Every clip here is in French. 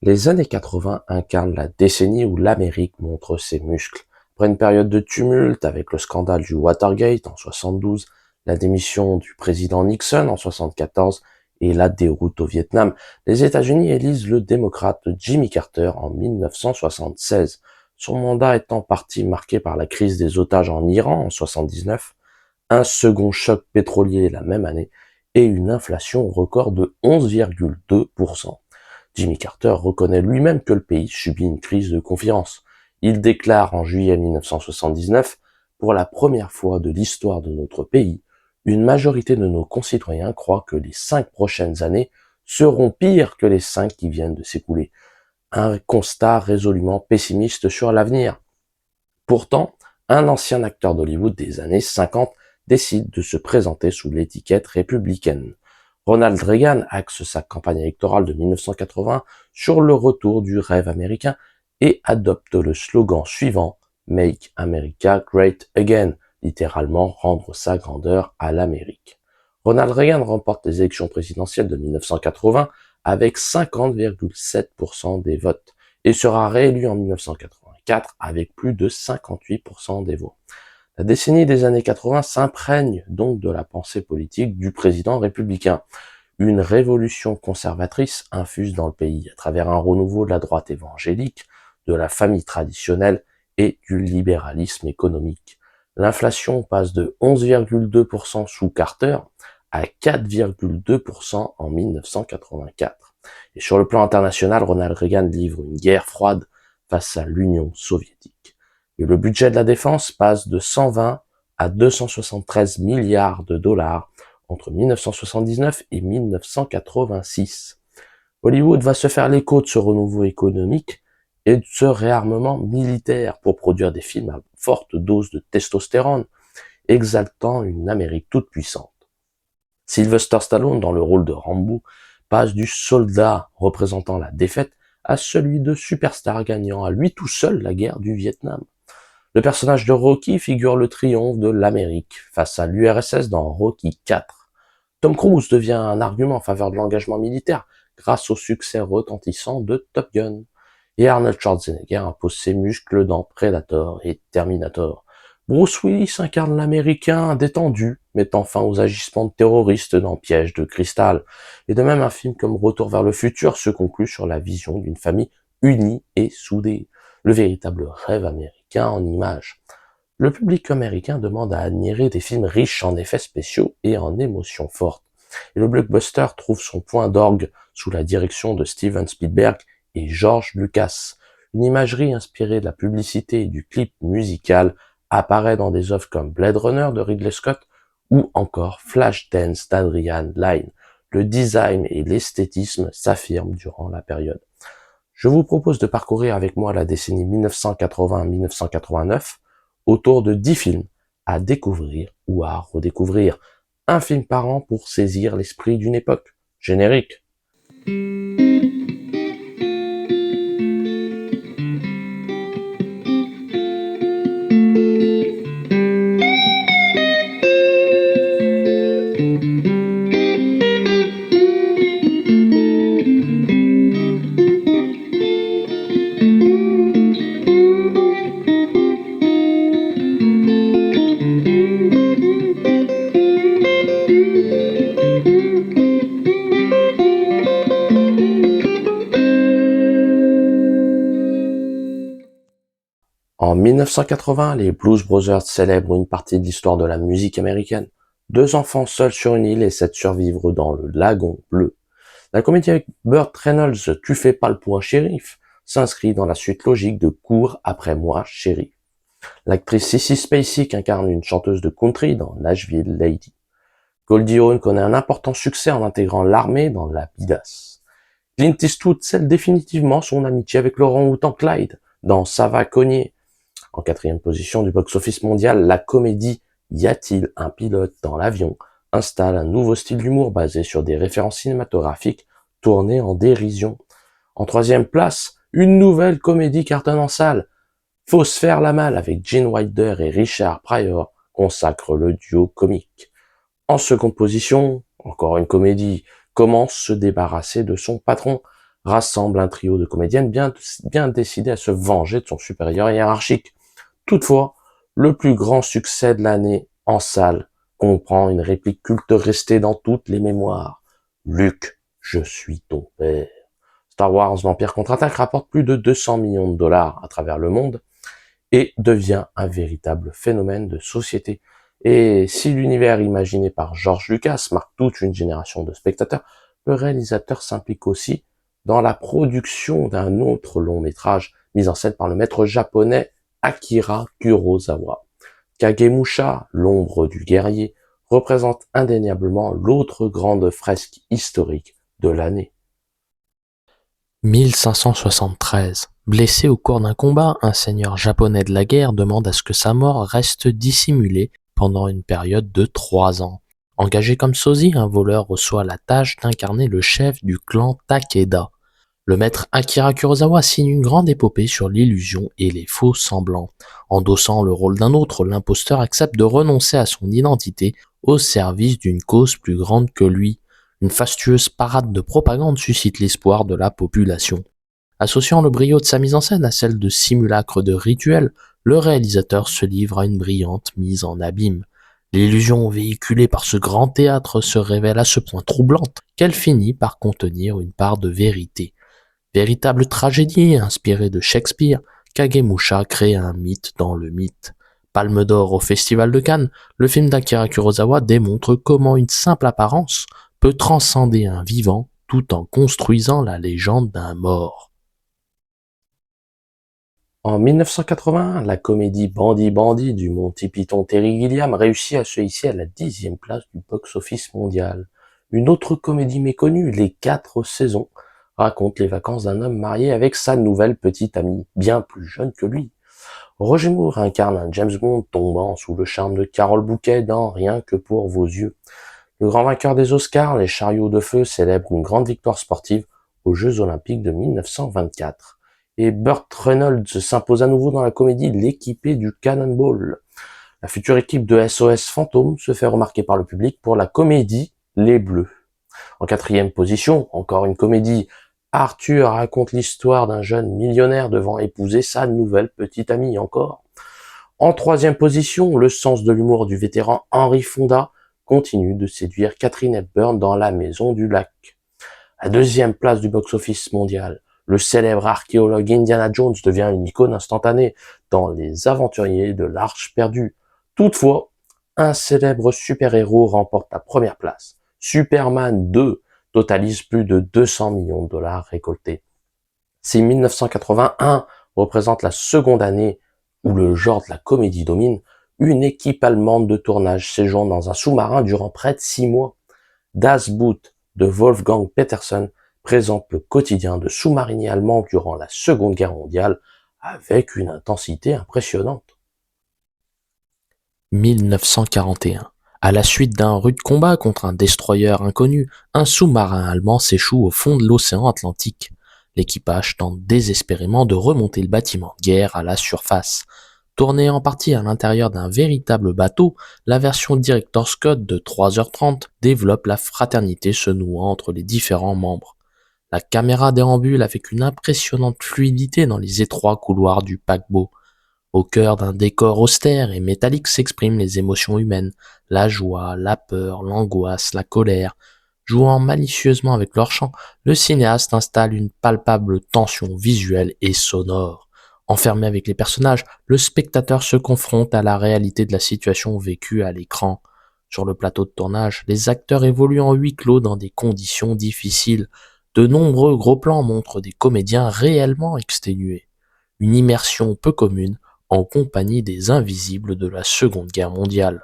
Les années 80 incarnent la décennie où l'Amérique montre ses muscles. Après une période de tumulte avec le scandale du Watergate en 72, la démission du président Nixon en 74 et la déroute au Vietnam, les États-Unis élisent le démocrate Jimmy Carter en 1976. Son mandat est en partie marqué par la crise des otages en Iran en 79, un second choc pétrolier la même année et une inflation record de 11,2%. Jimmy Carter reconnaît lui-même que le pays subit une crise de confiance. Il déclare en juillet 1979, pour la première fois de l'histoire de notre pays, une majorité de nos concitoyens croient que les 5 prochaines années seront pires que les 5 qui viennent de s'écouler. Un constat résolument pessimiste sur l'avenir. Pourtant, un ancien acteur d'Hollywood des années 50 décide de se présenter sous l'étiquette républicaine. Ronald Reagan axe sa campagne électorale de 1980 sur le retour du rêve américain et adopte le slogan suivant « Make America Great Again », littéralement rendre sa grandeur à l'Amérique. Ronald Reagan remporte les élections présidentielles de 1980 avec 50,7% des votes et sera réélu en 1984 avec plus de 58% des voix. La décennie des années 80 s'imprègne donc de la pensée politique du président républicain. Une révolution conservatrice infuse dans le pays à travers un renouveau de la droite évangélique, de la famille traditionnelle et du libéralisme économique. L'inflation passe de 11,2% sous Carter à 4,2% en 1984. Et sur le plan international, Ronald Reagan livre une guerre froide face à l'Union soviétique. Et le budget de la défense passe de 120 à 273 milliards de dollars entre 1979 et 1986. Hollywood va se faire l'écho de ce renouveau économique et de ce réarmement militaire pour produire des films à forte dose de testostérone, exaltant une Amérique toute puissante. Sylvester Stallone, dans le rôle de Rambo, passe du soldat représentant la défaite à celui de superstar gagnant à lui tout seul la guerre du Vietnam. Le personnage de Rocky figure le triomphe de l'Amérique face à l'URSS dans Rocky IV. Tom Cruise devient un argument en faveur de l'engagement militaire grâce au succès retentissant de Top Gun. Et Arnold Schwarzenegger impose ses muscles dans Predator et Terminator. Bruce Willis incarne l'Américain détendu, mettant fin aux agissements de terroristes dans Piège de cristal. Et de même, un film comme Retour vers le futur se conclut sur la vision d'une famille unie et soudée. Le véritable rêve américain en images. Le public américain demande à admirer des films riches en effets spéciaux et en émotions fortes. Et le blockbuster trouve son point d'orgue sous la direction de Steven Spielberg et George Lucas. Une imagerie inspirée de la publicité et du clip musical apparaît dans des œuvres comme Blade Runner de Ridley Scott ou encore Flashdance d'Adrian Lyne. Le design et l'esthétisme s'affirment durant la période. Je vous propose de parcourir avec moi la décennie 1980-1989 autour de 10 films à découvrir ou à redécouvrir. Un film par an pour saisir l'esprit d'une époque. Générique. En 1980, les Blues Brothers célèbrent une partie de l'histoire de la musique américaine. 2 enfants seuls sur une île essaient de survivre dans le lagon bleu. La comédie avec Burt Reynolds, Tu fais pas le poids shérif, s'inscrit dans la suite logique de Cours après moi shérif. L'actrice Sissy Spacek incarne une chanteuse de country dans Nashville Lady. Goldie Hawn connaît un important succès en intégrant l'armée dans La Bidasse. Clint Eastwood scelle définitivement son amitié avec l'orang-outan Clyde dans Ça va cogner. En 4e position du box-office mondial, la comédie Y a-t-il un pilote dans l'avion installe un nouveau style d'humour basé sur des références cinématographiques tournées en dérision. En 3e place, une nouvelle comédie cartonne en salle. Faut se faire la malle avec Gene Wilder et Richard Pryor consacre le duo comique. En 2e position, encore une comédie, Comment se débarrasser de son patron. rassemble un trio de comédiennes bien décidées à se venger de son supérieur hiérarchique. Toutefois, le plus grand succès de l'année en salle comprend une réplique culte restée dans toutes les mémoires. Luke, je suis ton père. Star Wars l'Empire contre-attaque rapporte plus de 200 millions de dollars à travers le monde et devient un véritable phénomène de société. Et si l'univers imaginé par George Lucas marque toute une génération de spectateurs, le réalisateur s'implique aussi dans la production d'un autre long métrage mis en scène par le maître japonais Akira Kurosawa. Kagemusha, l'ombre du guerrier, représente indéniablement l'autre grande fresque historique de l'année. 1573. Blessé au cours d'un combat, un seigneur japonais de la guerre demande à ce que sa mort reste dissimulée pendant une période de 3 ans. Engagé comme sosie, un voleur reçoit la tâche d'incarner le chef du clan Takeda. Le maître Akira Kurosawa signe une grande épopée sur l'illusion et les faux semblants. Endossant le rôle d'un autre, l'imposteur accepte de renoncer à son identité au service d'une cause plus grande que lui. Une fastueuse parade de propagande suscite l'espoir de la population. Associant le brio de sa mise en scène à celle de simulacres de rituels, le réalisateur se livre à une brillante mise en abîme. L'illusion véhiculée par ce grand théâtre se révèle à ce point troublante qu'elle finit par contenir une part de vérité. Véritable tragédie inspirée de Shakespeare, Kagemusha crée un mythe dans le mythe. Palme d'or au Festival de Cannes, le film d'Akira Kurosawa démontre comment une simple apparence peut transcender un vivant tout en construisant la légende d'un mort. En 1981, la comédie Bandit Bandit du Monty Python Terry Gilliam réussit à se hisser à la 10e place du box-office mondial. Une autre comédie méconnue, Les 4 saisons, raconte les vacances d'un homme marié avec sa nouvelle petite amie, bien plus jeune que lui. Roger Moore incarne un James Bond tombant sous le charme de Carole Bouquet dans Rien que pour vos yeux. Le grand vainqueur des Oscars, les Chariots de Feu, célèbre une grande victoire sportive aux Jeux Olympiques de 1924. Et Burt Reynolds s'impose à nouveau dans la comédie L'équipé du Cannonball. La future équipe de SOS Fantôme se fait remarquer par le public pour la comédie Les Bleus. En 4e position, encore une comédie, Arthur raconte l'histoire d'un jeune millionnaire devant épouser sa nouvelle petite amie encore. En 3e position, le sens de l'humour du vétéran Henry Fonda continue de séduire Katharine Hepburn dans La Maison du Lac. À 2e place du box-office mondial, le célèbre archéologue Indiana Jones devient une icône instantanée dans Les Aventuriers de l'Arche perdue. Toutefois, un célèbre super-héros remporte la première place. Superman 2 totalise plus de 200 millions de dollars récoltés. Si 1981 représente la seconde année où le genre de la comédie domine, une équipe allemande de tournage séjourne dans un sous-marin durant près de 6 mois. Das Boot de Wolfgang Petersen présente le quotidien de sous-mariniers allemands durant la Seconde Guerre mondiale avec une intensité impressionnante. 1941. À la suite d'un rude combat contre un destroyer inconnu, un sous-marin allemand s'échoue au fond de l'océan Atlantique. L'équipage tente désespérément de remonter le bâtiment de guerre à la surface. Tournée en partie à l'intérieur d'un véritable bateau, la version Director's Cut de 3h30 développe la fraternité se nouant entre les différents membres. La caméra déambule avec une impressionnante fluidité dans les étroits couloirs du paquebot. Au cœur d'un décor austère et métallique s'expriment les émotions humaines, la joie, la peur, l'angoisse, la colère. Jouant malicieusement avec leur chant, le cinéaste installe une palpable tension visuelle et sonore. Enfermé avec les personnages, le spectateur se confronte à la réalité de la situation vécue à l'écran. Sur le plateau de tournage, les acteurs évoluent en huis clos dans des conditions difficiles. De nombreux gros plans montrent des comédiens réellement exténués. Une immersion peu commune en compagnie des invisibles de la Seconde Guerre mondiale.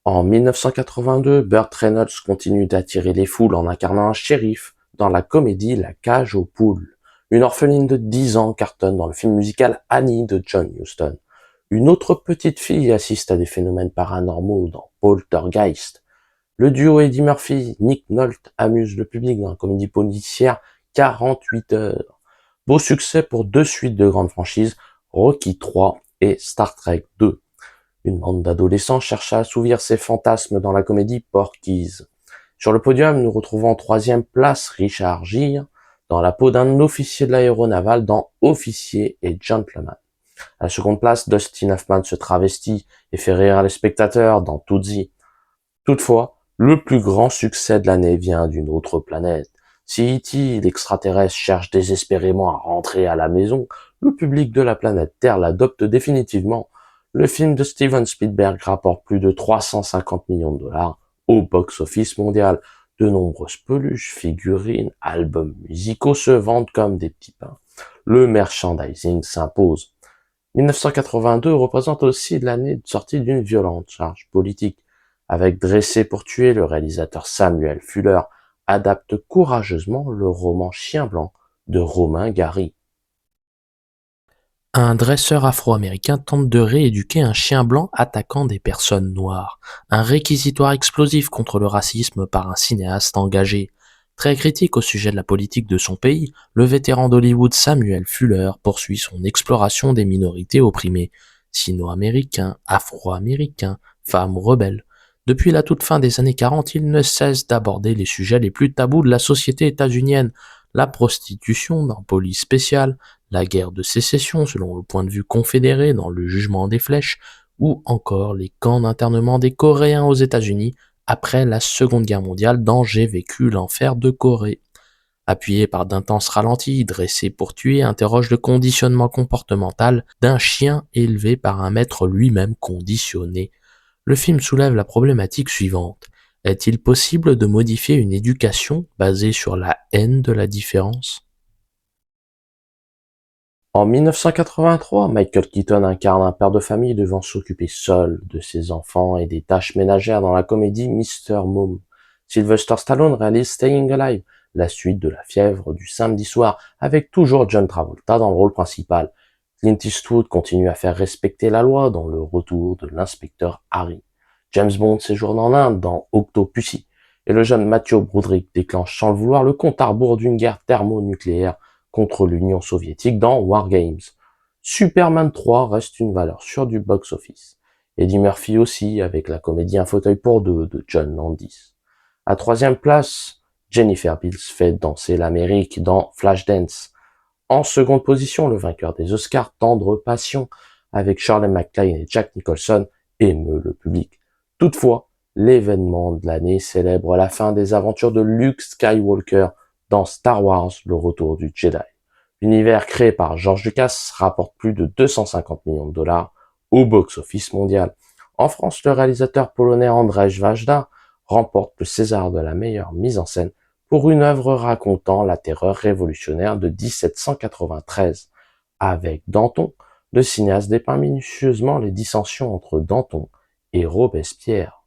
En 1982, Burt Reynolds continue d'attirer les foules en incarnant un shérif dans la comédie La cage aux poules. Une orpheline de 10 ans cartonne dans le film musical Annie de John Huston. Une autre petite fille assiste à des phénomènes paranormaux dans Poltergeist. Le duo Eddie Murphy-Nick Nolte amuse le public dans la comédie policière 48 heures. Beau succès pour 2 suites de grandes franchises, Rocky 3 et Star Trek 2. Une bande d'adolescents cherche à assouvir ses fantasmes dans la comédie Porky's. Sur le podium, nous retrouvons en troisième place Richard Gere, dans la peau d'un officier de l'aéronaval dans Officier et Gentleman. À la seconde place, Dustin Hoffman se travestit et fait rire les spectateurs dans Tootsie. Toutefois, le plus grand succès de l'année vient d'une autre planète. Si E.T., l'extraterrestre, cherche désespérément à rentrer à la maison, le public de la planète Terre l'adopte définitivement. Le film de Steven Spielberg rapporte plus de 350 millions de dollars au box-office mondial. De nombreuses peluches, figurines, albums musicaux se vendent comme des petits pains. Le merchandising s'impose. 1982 représente aussi l'année de sortie d'une violente charge politique. Avec Dressé pour tuer, le réalisateur Samuel Fuller adapte courageusement le roman Chien blanc de Romain Gary. Un dresseur afro-américain tente de rééduquer un chien blanc attaquant des personnes noires. Un réquisitoire explosif contre le racisme par un cinéaste engagé. Très critique au sujet de la politique de son pays, le vétéran d'Hollywood Samuel Fuller poursuit son exploration des minorités opprimées. Sino-américains, afro-américains, femmes rebelles. Depuis la toute fin des années 40, il ne cesse d'aborder les sujets les plus tabous de la société états-unienne. La prostitution dans Police spéciale, la guerre de sécession selon le point de vue confédéré dans le jugement des flèches, ou encore les camps d'internement des Coréens aux États-Unis après la Seconde Guerre mondiale dans J'ai vécu l'enfer de Corée. Appuyé par d'intenses ralentis, Dressé pour tuer interroge le conditionnement comportemental d'un chien élevé par un maître lui-même conditionné. Le film soulève la problématique suivante. Est-il possible de modifier une éducation basée sur la haine de la différence ? En 1983, Michael Keaton incarne un père de famille devant s'occuper seul de ses enfants et des tâches ménagères dans la comédie Mr. Mom. Sylvester Stallone réalise Staying Alive, la suite de La fièvre du samedi soir, avec toujours John Travolta dans le rôle principal. Clint Eastwood continue à faire respecter la loi dans Le retour de l'inspecteur Harry. James Bond séjourne en Inde dans Octopussy. Et le jeune Matthew Broderick déclenche sans le vouloir le compte à rebours d'une guerre thermonucléaire contre l'Union soviétique dans War Games. Superman 3 reste une valeur sûre du box-office. Eddie Murphy aussi, avec la comédie Un fauteuil pour deux de John Landis. À troisième place, Jennifer Beals fait danser l'Amérique dans Flashdance. En seconde position, le vainqueur des Oscars, Tendre Passion, avec Shirley MacLaine et Jack Nicholson, émeut le public. Toutefois, l'événement de l'année célèbre la fin des aventures de Luke Skywalker dans Star Wars, le retour du Jedi. L'univers créé par George Lucas rapporte plus de 250 millions de dollars au box-office mondial. En France, le réalisateur polonais Andrzej Wajda remporte le César de la meilleure mise en scène pour une œuvre racontant la terreur révolutionnaire de 1793. Avec Danton, le cinéaste dépeint minutieusement les dissensions entre Danton et Robespierre.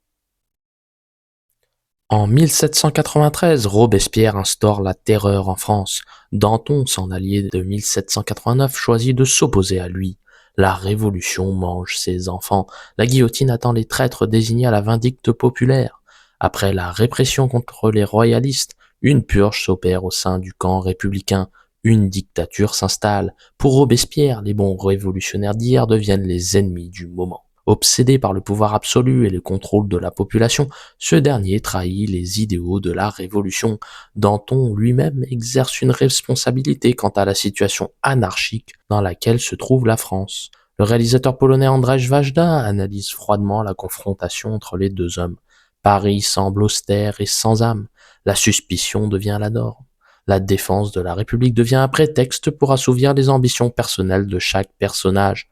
En 1793, Robespierre instaure la terreur en France. Danton, son allié de 1789, choisit de s'opposer à lui. La Révolution mange ses enfants. La guillotine attend les traîtres désignés à la vindicte populaire. Après la répression contre les royalistes, une purge s'opère au sein du camp républicain. Une dictature s'installe. Pour Robespierre, les bons révolutionnaires d'hier deviennent les ennemis du moment. Obsédé par le pouvoir absolu et le contrôle de la population, ce dernier trahit les idéaux de la Révolution. Danton lui-même exerce une responsabilité quant à la situation anarchique dans laquelle se trouve la France. Le réalisateur polonais Andrzej Wajda analyse froidement la confrontation entre les deux hommes. Paris semble austère et sans âme. La suspicion devient la norme. La défense de la République devient un prétexte pour assouvir les ambitions personnelles de chaque personnage.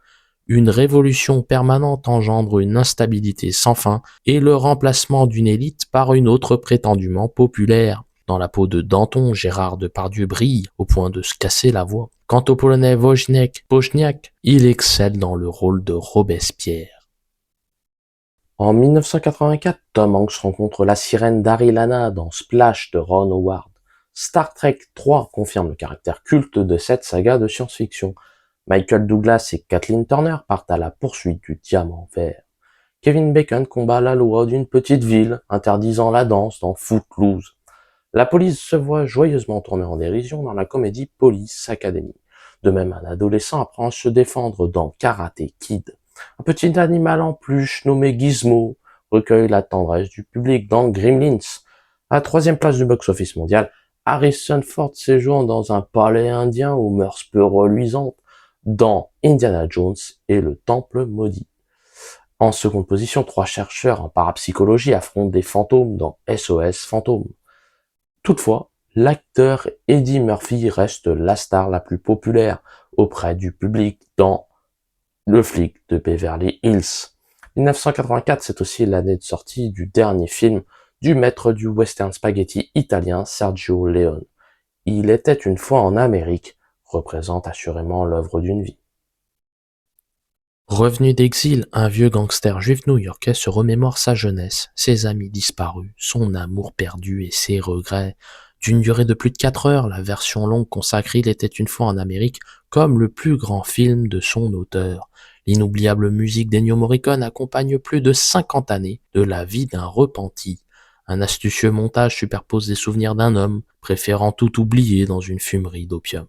Une révolution permanente engendre une instabilité sans fin et le remplacement d'une élite par une autre prétendument populaire. Dans la peau de Danton, Gérard Depardieu brille au point de se casser la voix. Quant au polonais Wojciech, il excelle dans le rôle de Robespierre. En 1984, Tom Hanks rencontre la sirène Daryl Hannah dans Splash de Ron Howard. Star Trek 3 confirme le caractère culte de cette saga de science-fiction. Michael Douglas et Kathleen Turner partent à la poursuite du diamant vert. Kevin Bacon combat la loi d'une petite ville, interdisant la danse dans Footloose. La police se voit joyeusement tourner en dérision dans la comédie Police Academy. De même, un adolescent apprend à se défendre dans Karate Kid. Un petit animal en peluche nommé Gizmo recueille la tendresse du public dans Gremlins. À la troisième place du box-office mondial, Harrison Ford séjourne dans un palais indien aux mœurs peu reluisantes dans Indiana Jones et le Temple maudit. En seconde position, trois chercheurs en parapsychologie affrontent des fantômes dans SOS Fantôme. Toutefois, l'acteur Eddie Murphy reste la star la plus populaire auprès du public dans Le flic de Beverly Hills. 1984, c'est aussi l'année de sortie du dernier film du maître du western spaghetti italien Sergio Leone. Il était une fois en Amérique représente assurément l'œuvre d'une vie. Revenu d'exil, un vieux gangster juif new-yorkais se remémore sa jeunesse, ses amis disparus, son amour perdu et ses regrets. D'une durée de plus de 4 heures, la version longue consacre Il était une fois en Amérique comme le plus grand film de son auteur. L'inoubliable musique d'Ennio Morricone accompagne plus de 50 années de la vie d'un repenti. Un astucieux montage superpose des souvenirs d'un homme, préférant tout oublier dans une fumerie d'opium.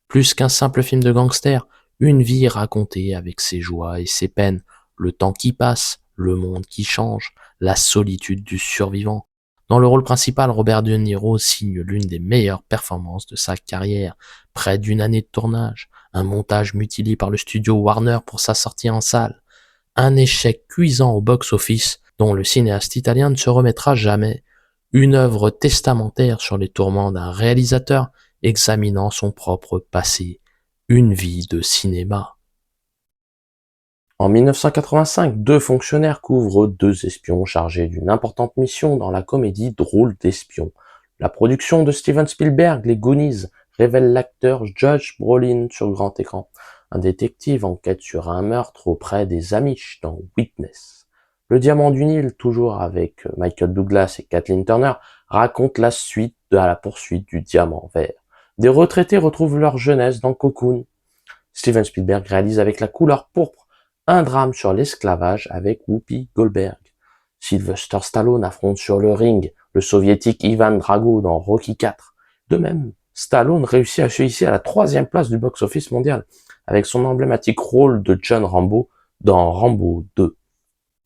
Plus qu'un simple film de gangster, une vie racontée avec ses joies et ses peines, le temps qui passe, le monde qui change, la solitude du survivant. Dans le rôle principal, Robert De Niro signe l'une des meilleures performances de sa carrière, près d'une année de tournage, un montage mutilé par le studio Warner pour sa sortie en salle, un échec cuisant au box-office dont le cinéaste italien ne se remettra jamais, une œuvre testamentaire sur les tourments d'un réalisateur examinant son propre passé, une vie de cinéma. En 1985, deux fonctionnaires couvrent deux espions chargés d'une importante mission dans la comédie Drôle d'espion. La production de Steven Spielberg, Les Goonies, révèle l'acteur Josh Brolin sur grand écran. Un détective enquête sur un meurtre auprès des Amish dans Witness. Le Diamant du Nil, toujours avec Michael Douglas et Kathleen Turner, raconte la suite à la poursuite du diamant vert. Des retraités retrouvent leur jeunesse dans Cocoon. Steven Spielberg réalise avec la couleur pourpre un drame sur l'esclavage avec Whoopi Goldberg. Sylvester Stallone affronte sur le ring le soviétique Ivan Drago dans Rocky IV. De même, Stallone réussit à se hisser à la troisième place du box-office mondial avec son emblématique rôle de John Rambo dans Rambo 2.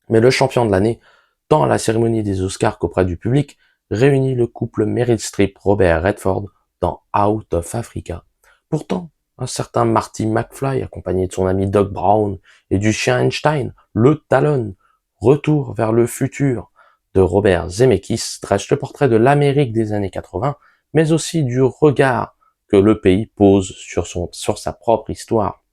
Mais le champion de l'année, tant à la cérémonie des Oscars qu'auprès du public, réunit le couple Meryl Streep-Robert Redford dans Out of Africa. Pourtant, un certain Marty McFly, accompagné de son ami Doc Brown et du chien Einstein, le Talon, Retour vers le futur de Robert Zemeckis, dresse le portrait de l'Amérique des années 80, mais aussi du regard que le pays pose sur sa propre histoire.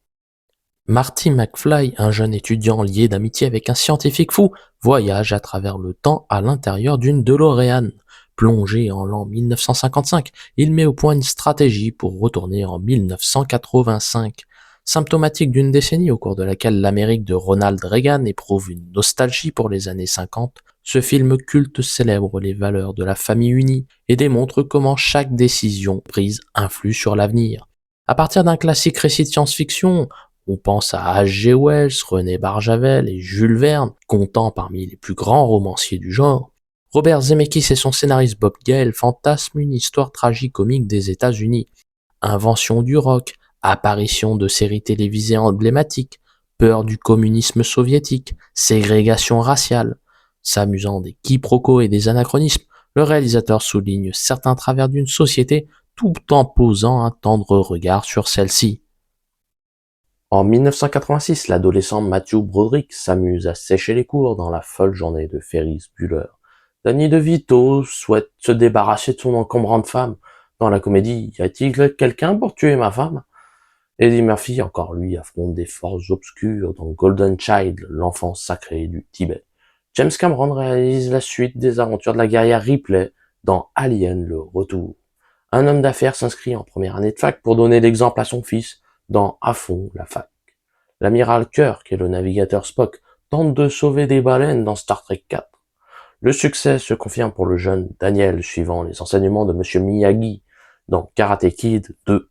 Marty McFly, un jeune étudiant lié d'amitié avec un scientifique fou, voyage à travers le temps à l'intérieur d'une DeLorean. Plongé en l'an 1955, il met au point une stratégie pour retourner en 1985. Symptomatique d'une décennie au cours de laquelle l'Amérique de Ronald Reagan éprouve une nostalgie pour les années 50, ce film culte célèbre les valeurs de la famille unie et démontre comment chaque décision prise influe sur l'avenir. À partir d'un classique récit de science-fiction, on pense à H.G. Wells, René Barjavel et Jules Verne, comptant parmi les plus grands romanciers du genre. Robert Zemeckis et son scénariste Bob Gale fantasment une histoire tragicomique des États-Unis. Invention du rock, apparition de séries télévisées emblématiques, peur du communisme soviétique, ségrégation raciale. S'amusant des quiproquos et des anachronismes, le réalisateur souligne certains travers d'une société tout en posant un tendre regard sur celle-ci. En 1986, l'adolescent Matthew Broderick s'amuse à sécher les cours dans La folle journée de Ferris Bueller. Danny DeVito souhaite se débarrasser de son encombrante femme. Dans la comédie, y a-t-il quelqu'un pour tuer ma femme? Eddie Murphy, encore lui, affronte des forces obscures dans Golden Child, l'enfant sacré du Tibet. James Cameron réalise la suite des aventures de la guerrière Ripley dans Alien le Retour. Un homme d'affaires s'inscrit en première année de fac pour donner l'exemple à son fils dans À fond la fac. L'amiral Kirk et le navigateur Spock tentent de sauver des baleines dans Star Trek 4. Le succès se confirme pour le jeune Daniel suivant les enseignements de Monsieur Miyagi dans Karate Kid 2.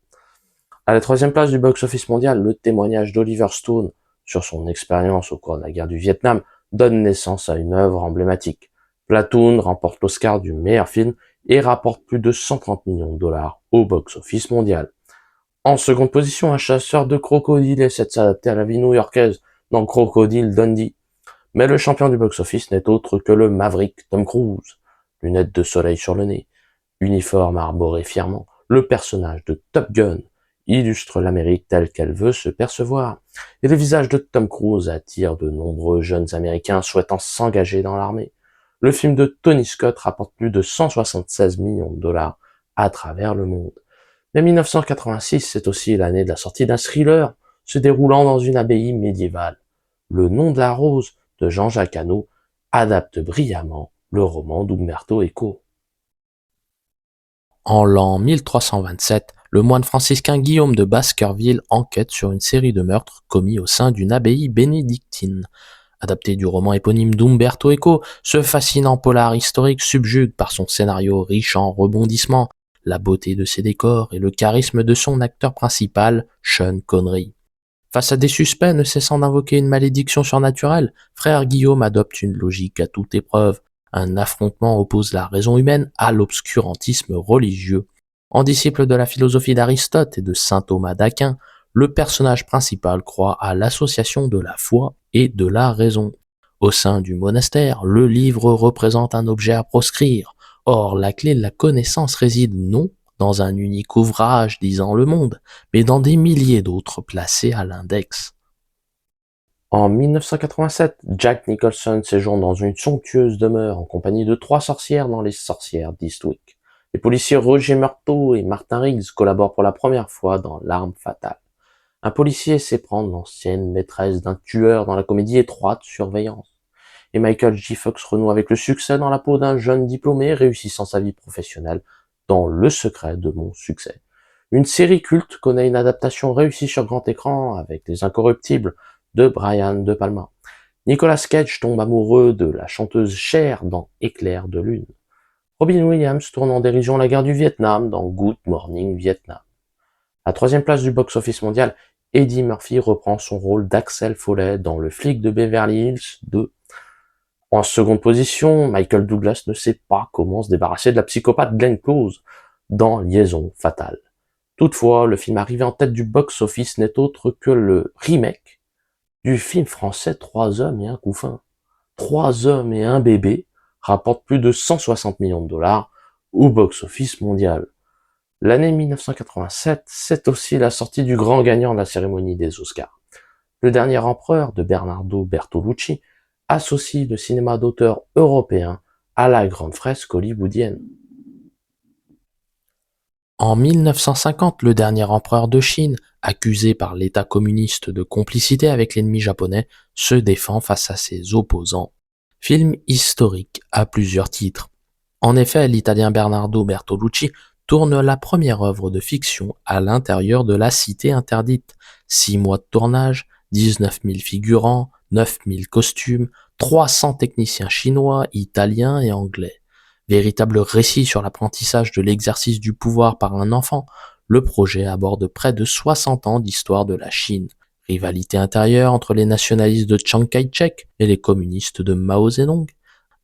À la troisième place du box-office mondial, le témoignage d'Oliver Stone sur son expérience au cours de la guerre du Vietnam donne naissance à une œuvre emblématique. Platoon remporte l'Oscar du meilleur film et rapporte plus de 130 millions de dollars au box-office mondial. En seconde position, un chasseur de crocodiles essaie de s'adapter à la vie new-yorkaise dans Crocodile Dundee. Mais le champion du box-office n'est autre que le Maverick Tom Cruise. lunettes de soleil sur le nez, uniforme arboré fièrement, le personnage de Top Gun illustre l'Amérique telle qu'elle veut se percevoir, et le visage de Tom Cruise attire de nombreux jeunes Américains souhaitant s'engager dans l'armée. Le film de Tony Scott rapporte plus de 176 millions de dollars à travers le monde. Mais 1986, c'est aussi l'année de la sortie d'un thriller se déroulant dans une abbaye médiévale. Le nom de la rose de Jean-Jacques Hano adapte brillamment le roman d'Umberto Eco. En l'an 1327, le moine franciscain Guillaume de Baskerville enquête sur une série de meurtres commis au sein d'une abbaye bénédictine. Adapté du roman éponyme d'Umberto Eco, ce fascinant polar historique subjugue par son scénario riche en rebondissements, la beauté de ses décors et le charisme de son acteur principal, Sean Connery. Face à des suspects ne cessant d'invoquer une malédiction surnaturelle, frère Guillaume adopte une logique à toute épreuve. Un affrontement oppose la raison humaine à l'obscurantisme religieux. En disciple de la philosophie d'Aristote et de saint Thomas d'Aquin, le personnage principal croit à l'association de la foi et de la raison. Au sein du monastère, le livre représente un objet à proscrire. Or, la clé de la connaissance réside non dans un unique ouvrage disant le monde, mais dans des milliers d'autres placés à l'index. En 1987, Jack Nicholson séjourne dans une somptueuse demeure en compagnie de 3 sorcières dans Les Sorcières d'Eastwick. Les policiers Roger Meurthaut et Martin Riggs collaborent pour la première fois dans L'Arme fatale. Un policier sait prendre l'ancienne maîtresse d'un tueur dans la comédie Étroite surveillance. Et Michael J. Fox renoue avec le succès dans la peau d'un jeune diplômé réussissant sa vie professionnelle dans Le secret de mon succès. Une série culte connaît une adaptation réussie sur grand écran avec Les Incorruptibles de Brian De Palma. Nicolas Cage tombe amoureux de la chanteuse Cher dans Éclair de lune. Robin Williams tourne en dérision la guerre du Vietnam dans Good Morning Vietnam. À 3e place du box-office mondial, Eddie Murphy reprend son rôle d'Axel Foley dans Le flic de Beverly Hills 2. En seconde position, Michael Douglas ne sait pas comment se débarrasser de la psychopathe Glenn Close dans Liaison fatale. Toutefois, le film arrivé en tête du box-office n'est autre que le remake du film français 3 hommes et un couffin. 3 hommes et un bébé rapporte plus de 160 millions de dollars au box-office mondial. L'année 1987, c'est aussi la sortie du grand gagnant de la cérémonie des Oscars. Le dernier empereur de Bernardo Bertolucci associe le cinéma d'auteur européen à la grande fresque hollywoodienne. En 1950, le dernier empereur de Chine, accusé par l'État communiste de complicité avec l'ennemi japonais, se défend face à ses opposants. Film historique à plusieurs titres. En effet, l'Italien Bernardo Bertolucci tourne la première œuvre de fiction à l'intérieur de la cité interdite. 6 mois de tournage, 19 000 figurants, 9 000 costumes, 300 techniciens chinois, italiens et anglais. Véritable récit sur l'apprentissage de l'exercice du pouvoir par un enfant, le projet aborde près de 60 ans d'histoire de la Chine. Rivalité intérieure entre les nationalistes de Chiang Kai-shek et les communistes de Mao Zedong.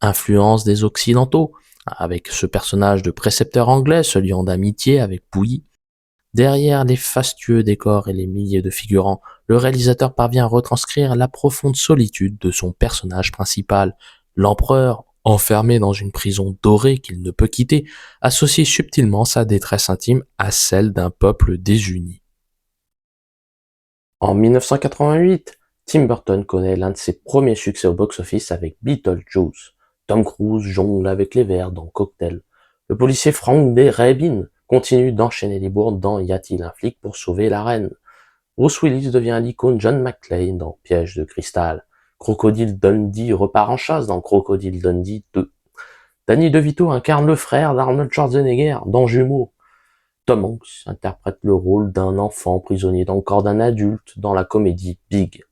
Influence des Occidentaux, avec ce personnage de précepteur anglais se liant d'amitié avec Puyi. Derrière les fastueux décors et les milliers de figurants, le réalisateur parvient à retranscrire la profonde solitude de son personnage principal. L'empereur, enfermé dans une prison dorée qu'il ne peut quitter, associe subtilement sa détresse intime à celle d'un peuple désuni. En 1988, Tim Burton connaît l'un de ses premiers succès au box-office avec Beetlejuice. Tom Cruise jongle avec les verres dans Cocktail. Le policier Frank Drebin continue d'enchaîner les bourdes dans Y a-t-il un flic pour sauver la reine. Bruce Willis devient l'icône John McClane dans Piège de cristal. Crocodile Dundee repart en chasse dans Crocodile Dundee 2. Danny DeVito incarne le frère d'Arnold Schwarzenegger dans Jumeaux. Tom Hanks interprète le rôle d'un enfant prisonnier dans le corps d'un adulte dans la comédie Big.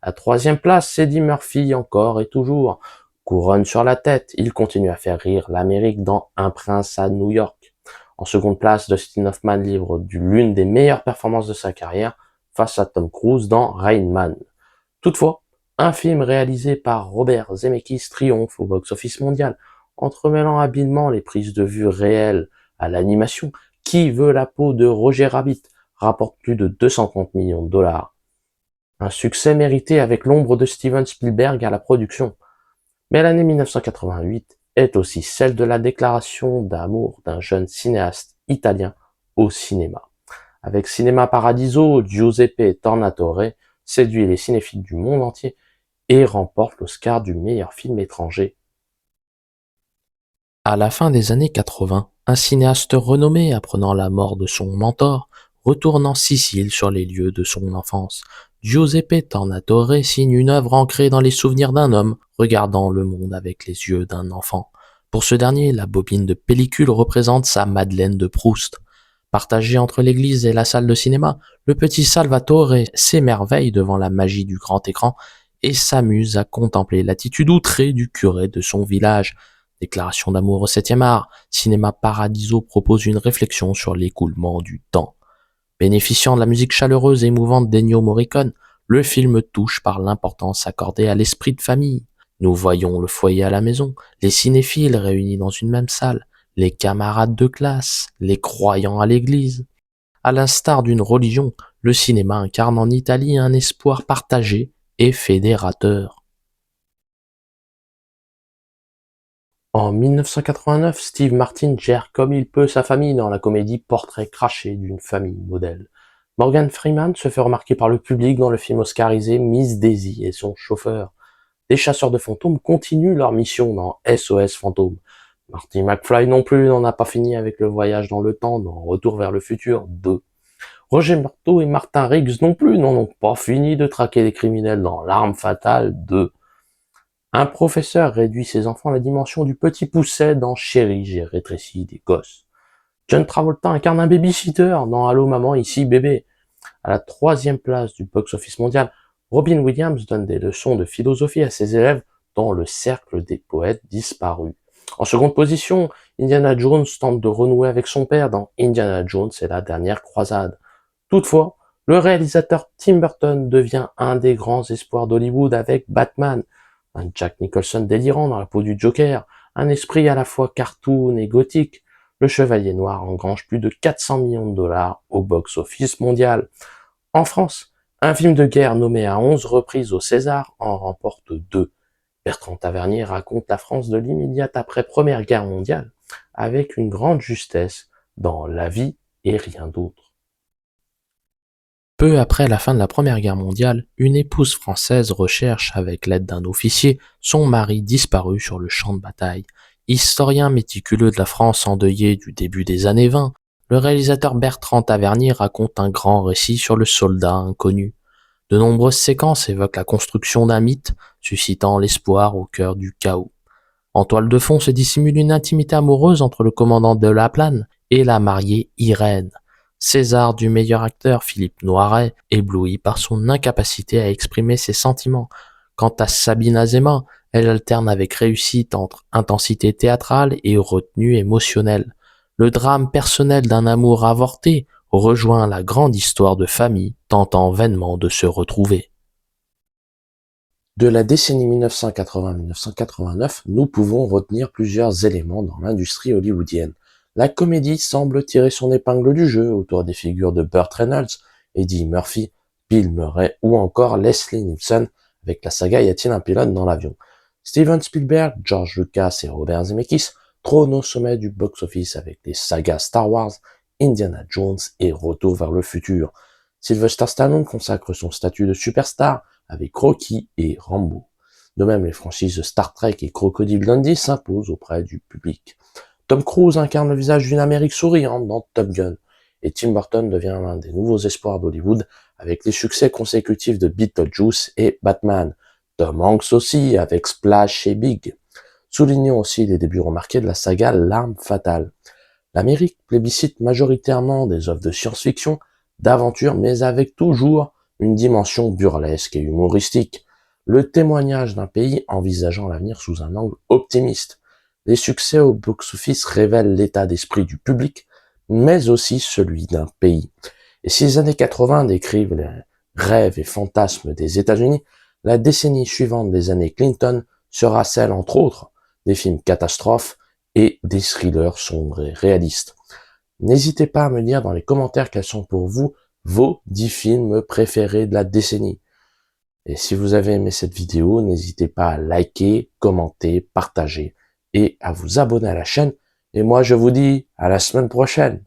À 3e place, Eddie Murphy encore et toujours. Couronne sur la tête, il continue à faire rire l'Amérique dans Un prince à New York. En seconde place, Dustin Hoffman livre l'une des meilleures performances de sa carrière face à Tom Cruise dans Rain Man. Toutefois, un film réalisé par Robert Zemeckis triomphe au box-office mondial, entremêlant habilement les prises de vue réelles à l'animation. Qui veut la peau de Roger Rabbit rapporte plus de 230 millions de dollars. Un succès mérité avec l'ombre de Steven Spielberg à la production. Mais l'année 1988 est aussi celle de la déclaration d'amour d'un jeune cinéaste italien au cinéma. Avec Cinema Paradiso, Giuseppe Tornatore séduit les cinéphiles du monde entier et remporte l'Oscar du meilleur film étranger. À la fin des années 80, un cinéaste renommé apprenant la mort de son mentor retourne en Sicile sur les lieux de son enfance. Giuseppe Tornatore signe une œuvre ancrée dans les souvenirs d'un homme regardant le monde avec les yeux d'un enfant. Pour ce dernier, la bobine de pellicule représente sa Madeleine de Proust. Partagé entre l'église et la salle de cinéma, le petit Salvatore s'émerveille devant la magie du grand écran et s'amuse à contempler l'attitude outrée du curé de son village. Déclaration d'amour au 7e art, Cinéma Paradiso propose une réflexion sur l'écoulement du temps. Bénéficiant de la musique chaleureuse et émouvante d'Ennio Morricone, le film touche par l'importance accordée à l'esprit de famille. Nous voyons le foyer à la maison, les cinéphiles réunis dans une même salle, les camarades de classe, les croyants à l'église. À l'instar d'une religion, le cinéma incarne en Italie un espoir partagé et fédérateur. En 1989, Steve Martin gère comme il peut sa famille dans la comédie Portrait craché d'une famille modèle. Morgan Freeman se fait remarquer par le public dans le film oscarisé Miss Daisy et son chauffeur. Les chasseurs de fantômes continuent leur mission dans SOS Fantôme. Marty McFly non plus n'en a pas fini avec le voyage dans le temps dans Retour vers le futur 2. Roger Marteau et Martin Riggs non plus n'en ont pas fini de traquer les criminels dans L'Arme Fatale 2. Un professeur réduit ses enfants à la dimension du petit pousset dans Chérie, j'ai rétréci des gosses. John Travolta incarne un babysitter dans Allô maman, ici bébé. À la 3e place du box-office mondial, Robin Williams donne des leçons de philosophie à ses élèves dans Le Cercle des poètes disparus. En seconde position, Indiana Jones tente de renouer avec son père dans Indiana Jones et la dernière croisade. Toutefois, le réalisateur Tim Burton devient un des grands espoirs d'Hollywood avec Batman, un Jack Nicholson délirant dans la peau du Joker, un esprit à la fois cartoon et gothique. Le Chevalier Noir engrange plus de 400 millions de dollars au box-office mondial. En France, un film de guerre nommé à 11 reprises au César en remporte 2. Bertrand Tavernier raconte la France de l'immédiate après Première Guerre mondiale avec une grande justesse dans La vie et rien d'autre. Peu après la fin de la Première Guerre mondiale, une épouse française recherche, avec l'aide d'un officier, son mari disparu sur le champ de bataille. Historien méticuleux de la France endeuillée du début des années 20, le réalisateur Bertrand Tavernier raconte un grand récit sur le soldat inconnu. De nombreuses séquences évoquent la construction d'un mythe, suscitant l'espoir au cœur du chaos. En toile de fond se dissimule une intimité amoureuse entre le commandant de la Plane et la mariée Irène. César du meilleur acteur Philippe Noiret, ébloui par son incapacité à exprimer ses sentiments. Quant à Sabine Azéma, elle alterne avec réussite entre intensité théâtrale et retenue émotionnelle. Le drame personnel d'un amour avorté rejoint la grande histoire de famille tentant vainement de se retrouver. De la décennie 1980-1989, nous pouvons retenir plusieurs éléments dans l'industrie hollywoodienne. La comédie semble tirer son épingle du jeu autour des figures de Burt Reynolds, Eddie Murphy, Bill Murray ou encore Leslie Nielsen avec la saga Y a-t-il un pilote dans l'avion. Steven Spielberg, George Lucas et Robert Zemeckis trônent au sommet du box-office avec les sagas Star Wars, Indiana Jones et Retour vers le futur. Sylvester Stallone consacre son statut de superstar avec Rocky et Rambo. De même, les franchises Star Trek et Crocodile Dundee s'imposent auprès du public. Tom Cruise incarne le visage d'une Amérique souriante dans Top Gun, et Tim Burton devient l'un des nouveaux espoirs d'Hollywood avec les succès consécutifs de Beetlejuice et Batman. Tom Hanks aussi avec Splash et Big. Soulignons aussi les débuts remarqués de la saga L'Arme Fatale. L'Amérique plébiscite majoritairement des œuvres de science-fiction, d'aventure, mais avec toujours une dimension burlesque et humoristique. Le témoignage d'un pays envisageant l'avenir sous un angle optimiste. Les succès au box-office révèlent l'état d'esprit du public, mais aussi celui d'un pays. Et si les années 80 décrivent les rêves et fantasmes des États-Unis, la décennie suivante des années Clinton sera celle, entre autres, des films catastrophes et des thrillers sombres et réalistes. N'hésitez pas à me dire dans les commentaires quels sont pour vous vos 10 films préférés de la décennie. Et si vous avez aimé cette vidéo, n'hésitez pas à liker, commenter, partager et à vous abonner à la chaîne. Et moi, je vous dis à la semaine prochaine.